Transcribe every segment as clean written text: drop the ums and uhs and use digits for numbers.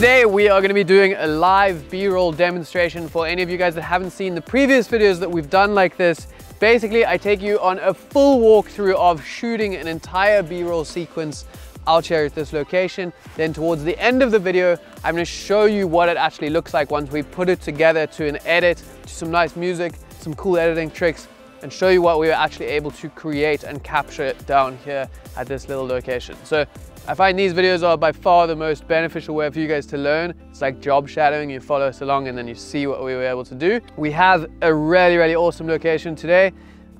Today we are going to be doing a live B-roll demonstration. For any of you guys that haven't seen the previous videos that we've done like this, basically I take you on a full walkthrough of shooting an entire B-roll sequence out here at this location. Then towards the end of the video, I'm going to show you what it actually looks like once we put it together to an edit, to some nice music, some cool editing tricks, and show you what we were actually able to create and capture down here at this little location. So I find these videos are by far the most beneficial way for you guys to learn. It's like job shadowing. You follow us along and then you see what we were able to do. We have a really awesome location today.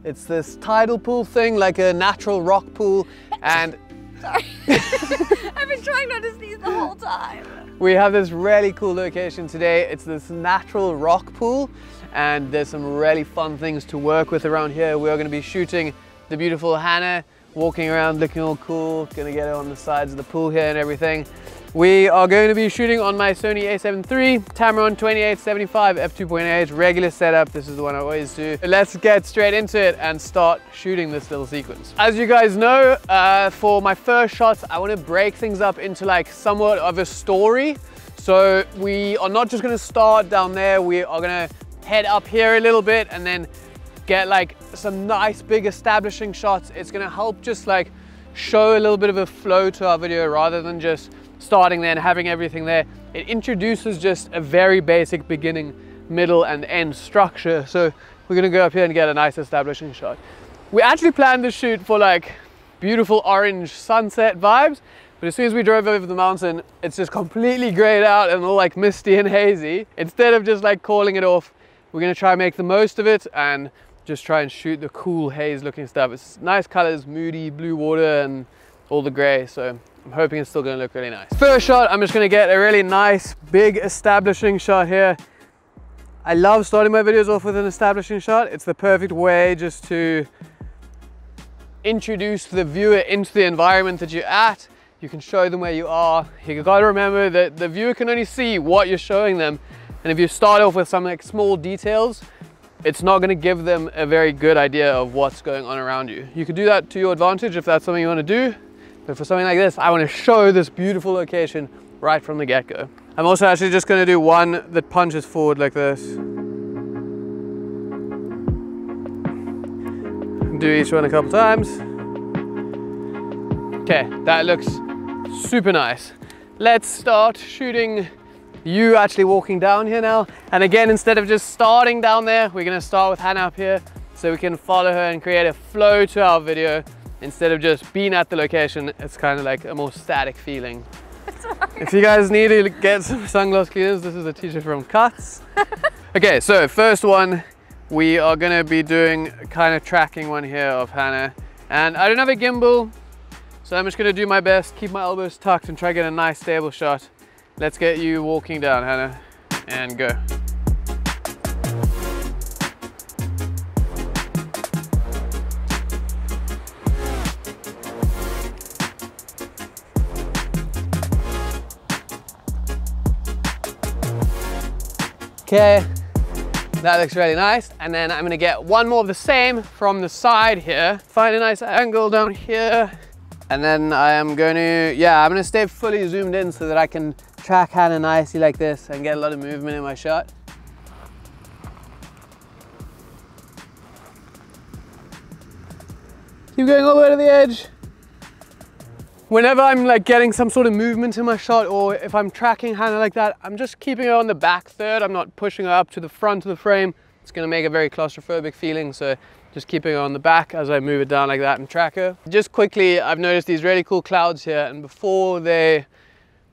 It's this tidal pool thing, like a natural rock pool. And sorry, I've been trying not to sneeze the whole time. We have this really cool location today. It's this natural rock pool and there's some really fun things to work with around here. We are going to be shooting the beautiful Hannah walking around looking all cool. Gonna get her on the sides of the pool here and everything. We are going to be shooting on my Sony a7 III, Tamron 2875 f2.8, regular setup. This is the one I always do. Let's get straight into it and start shooting this little sequence. As you guys know, for my first shots, I want to break things up into like somewhat of a story. So we are not just going to start down there. We are going to head up here a little bit and then get like some nice big establishing shots. It's gonna help just like show a little bit of a flow to our video rather than just starting there and having everything there. It introduces just a very basic beginning, middle and end structure. So we're gonna go up here and get a nice establishing shot. We actually planned to shoot for like beautiful orange sunset vibes, but as soon as we drove over the mountain, it's just completely grayed out and all like misty and hazy. Instead of just like calling it off, we're gonna try and make the most of it and just try and shoot the cool haze looking stuff. It's nice colors, moody blue water and all the gray, so I'm hoping it's still gonna look really nice. First shot, I'm just gonna get a really nice big establishing shot here. I love starting my videos off with an establishing shot. It's the perfect way just to introduce the viewer into the environment that you're at. You can show them where you are. You gotta remember that the viewer can only see what you're showing them, and if you start off with some like small details, it's not going to give them a very good idea of what's going on around you. You could do that to your advantage if that's something you want to do, but for something like this, I want to show this beautiful location right from the get-go. I'm also actually just going to do one that punches forward like this. Do each one a couple times. Okay, that looks super nice. Let's start shooting you actually walking down here now. And again, instead of just starting down there, we're gonna start with Hannah up here so we can follow her and create a flow to our video. Instead of just being at the location, it's kind of like a more static feeling. Sorry. If you guys need to get some sunglass cleaners, this is a t-shirt from Cuts. Okay, so first one, we are gonna be doing a kind of tracking one here of Hannah. And I don't have a gimbal, so I'm just gonna do my best, keep my elbows tucked and try to get a nice stable shot. Let's get you walking down, Hannah, and go. Okay, that looks really nice. And then I'm gonna get one more of the same from the side here. Find a nice angle down here. And then I am going to, I'm gonna stay fully zoomed in so that I can track Hannah nicely like this and get a lot of movement in my shot. Keep going all the way to the edge. Whenever I'm like getting some sort of movement in my shot, or if I'm tracking Hannah like that, I'm just keeping her on the back third. I'm not pushing her up to the front of the frame. It's gonna make a very claustrophobic feeling, so just keeping her on the back as I move it down like that and track her. Just quickly, I've noticed these really cool clouds here, and before they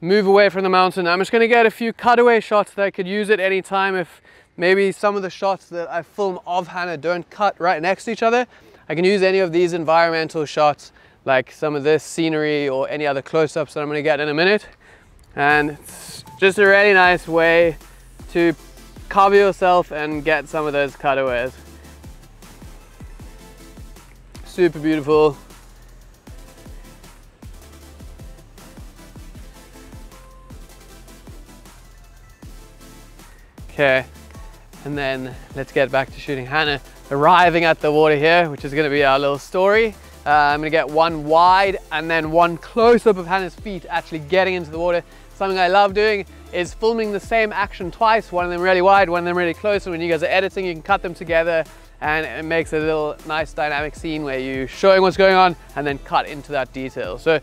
move away from the mountain, I'm just gonna get a few cutaway shots that I could use at any time. If maybe some of the shots that I film of Hannah don't cut right next to each other, I can use any of these environmental shots, like some of this scenery or any other close-ups that I'm gonna get in a minute. And it's just a really nice way to cover yourself and get some of those cutaways. Super beautiful. Okay, and then let's get back to shooting Hannah arriving at the water here, which is going to be our little story. I'm going to get one wide and then one close up of Hannah's feet actually getting into the water. Something I love doing. is filming the same action twice, one of them really wide, one of them really close, and when you guys are editing, you can cut them together, and it makes a little nice dynamic scene where you're showing what's going on and then cut into that detail. So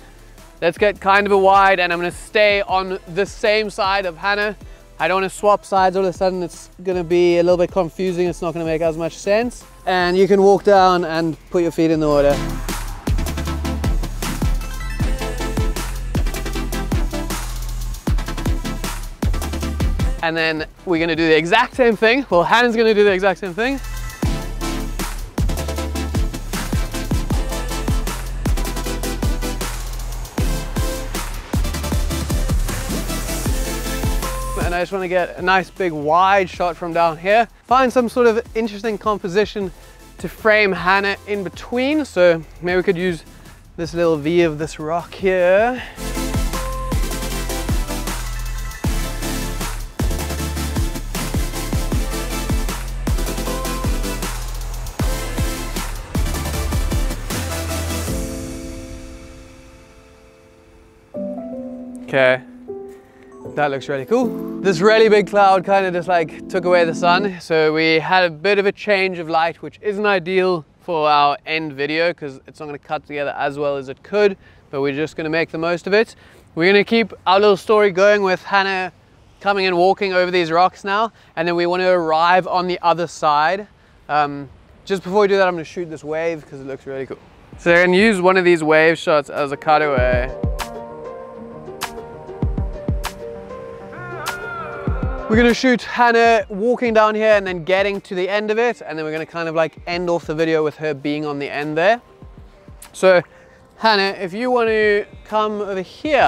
let's get kind of a wide, and I'm gonna stay on the same side of Hannah. I don't want to swap sides all of a sudden. It's gonna be a little bit confusing. It's not gonna make as much sense. And you can walk down and put your feet in the water. And then we're gonna do the exact same thing. Well, Hannah's gonna do the exact same thing. And I just want to get a nice big wide shot from down here. Find some sort of interesting composition to frame Hannah in between. So maybe we could use this little V of this rock here. Okay. That looks really cool. This really big cloud kind of just like took away the sun. So we had a bit of a change of light, which isn't ideal for our end video because it's not going to cut together as well as it could, but we're just going to make the most of it. We're going to keep our little story going with Hannah coming and walking over these rocks now. And then we want to arrive on the other side. Just before we do that, I'm going to shoot this wave because it looks really cool. So I'm going to use one of these wave shots as a cutaway. We're gonna shoot Hannah walking down here and then getting to the end of it, and then we're gonna kind of like end off the video with her being on the end there. So Hannah, if you want to come over here.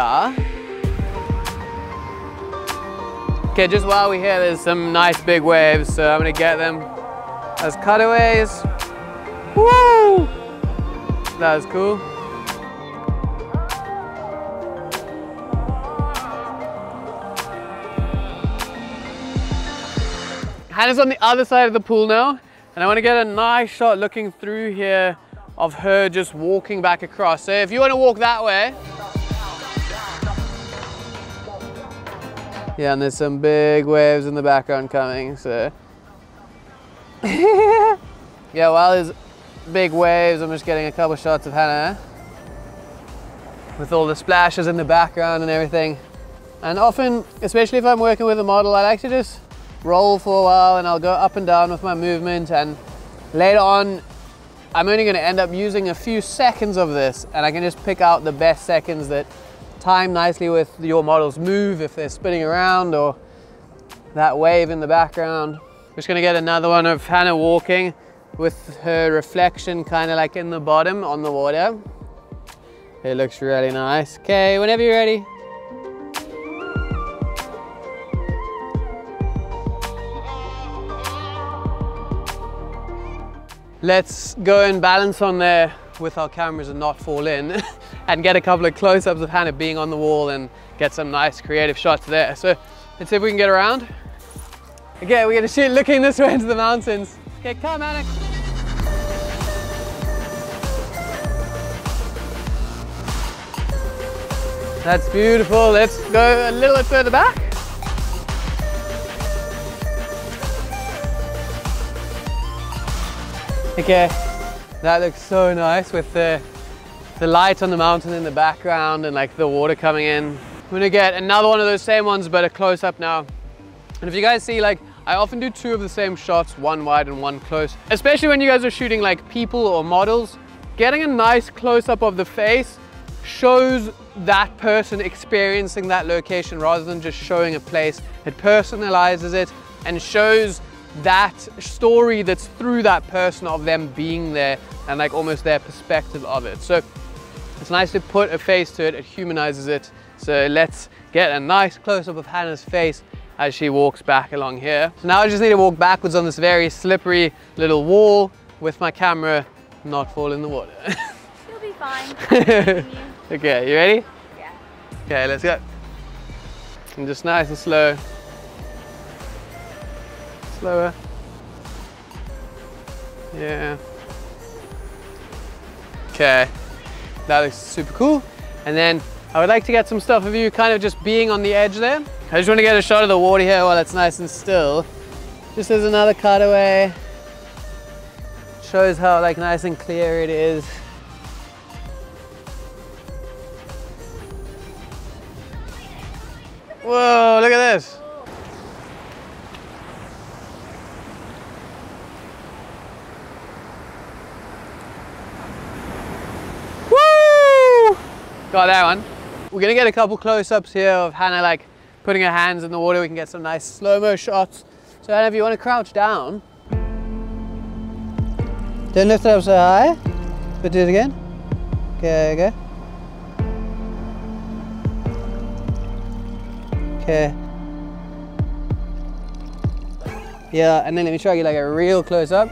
Okay, just while we're here, there's some nice big waves, so I'm gonna get them as cutaways. Woo! That was cool. Hannah's on the other side of the pool now, and I want to get a nice shot looking through here of her just walking back across. So if you want to walk that way. Yeah, and there's some big waves in the background coming, so. Yeah, while there's big waves, I'm just getting a couple shots of Hannah with all the splashes in the background and everything. And often, especially if I'm working with a model, I like to just roll for a while and I'll go up and down with my movement, and later on I'm only going to end up using a few seconds of this, and I can just pick out the best seconds that time nicely with your model's move if they're spinning around or that wave in the background. Just going to get another one of Hannah walking with her reflection kind of like in the bottom on the water. It looks really nice. Okay, whenever you're ready. Let's go and balance on there with our cameras and not fall in and get a couple of close-ups of Hannah being on the wall and get some nice creative shots there. So let's see if we can get around. Okay, we're gonna shoot looking this way into the mountains. Okay, come Hannah. That's beautiful. Let's go a little bit further back. Okay, that looks so nice with the light on the mountain in the background and like the water coming in. I'm gonna get another one of those same ones, but a close up now. And if you guys see, like, I often do two of the same shots, one wide and one close. Especially when you guys are shooting like people or models, getting a nice close up of the face shows that person experiencing that location rather than just showing a place. It personalizes it and shows that story that's through that person of them being there and like almost their perspective of it. So it's nice to put a face to it, it humanizes it. So let's get a nice close-up of Hannah's face as she walks back along here. So now I just need to walk backwards on this very slippery little wall with my camera, not fall in the water. You'll be fine. Okay, you ready? Yeah. Okay, let's go. And just nice and slow. Slower. Yeah. Okay, that looks super cool. And then I would like to get some stuff of you kind of just being on the edge there. I just want to get a shot of the water here while it's nice and still. Just as another cutaway. Shows how like nice and clear it is. Whoa, look at this. Woo! Got that one. We're gonna get a couple close-ups here of Hannah like putting her hands in the water. We can get some nice slow-mo shots. So Hannah, if you want to crouch down. Don't lift it up so high, but do it again. Okay, okay. Okay. Yeah, and then let me try to get like a real close up.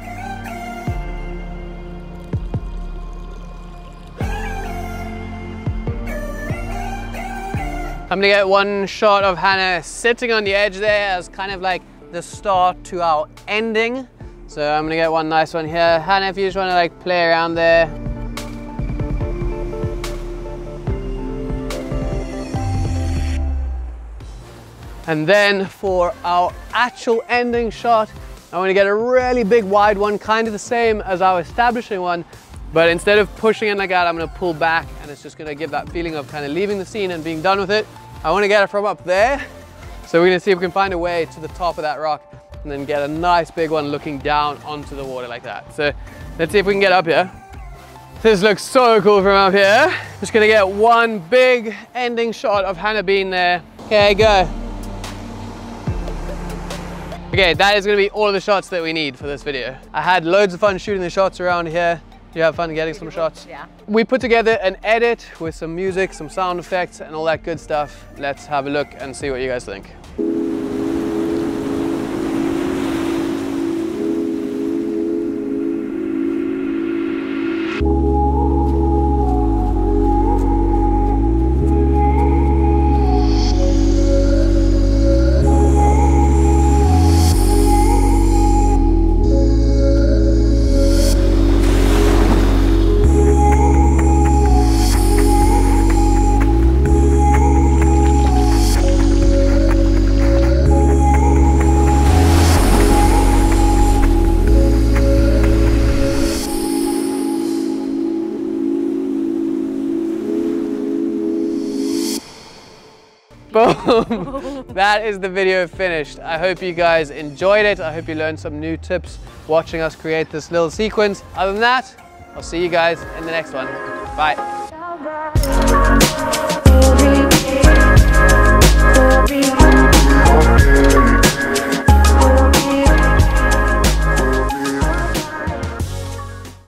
I'm gonna get one shot of Hannah sitting on the edge there as kind of like the start to our ending. So I'm gonna get one nice one here. Hannah, if you just wanna like play around there. And then for our actual ending shot, I want to get a really big wide one, kind of the same as our establishing one, but instead of pushing in like that, I'm going to pull back, and it's just going to give that feeling of kind of leaving the scene and being done with it. I want to get it from up there, so we're going to see if we can find a way to the top of that rock and then get a nice big one looking down onto the water like that. So let's see if we can get up here. This looks so cool from up here. Just going to get one big ending shot of Hannah being there. Okay, go. Okay, that is going to be all of the shots that we need for this video. I had loads of fun shooting the shots around here. You have fun getting some shots? Yeah. We put together an edit with some music, some sound effects, and all that good stuff. Let's have a look and see what you guys think. Boom! That is the video finished. I hope you guys enjoyed it. I hope you learned some new tips watching us create this little sequence. Other than that, I'll see you guys in the next one. Bye.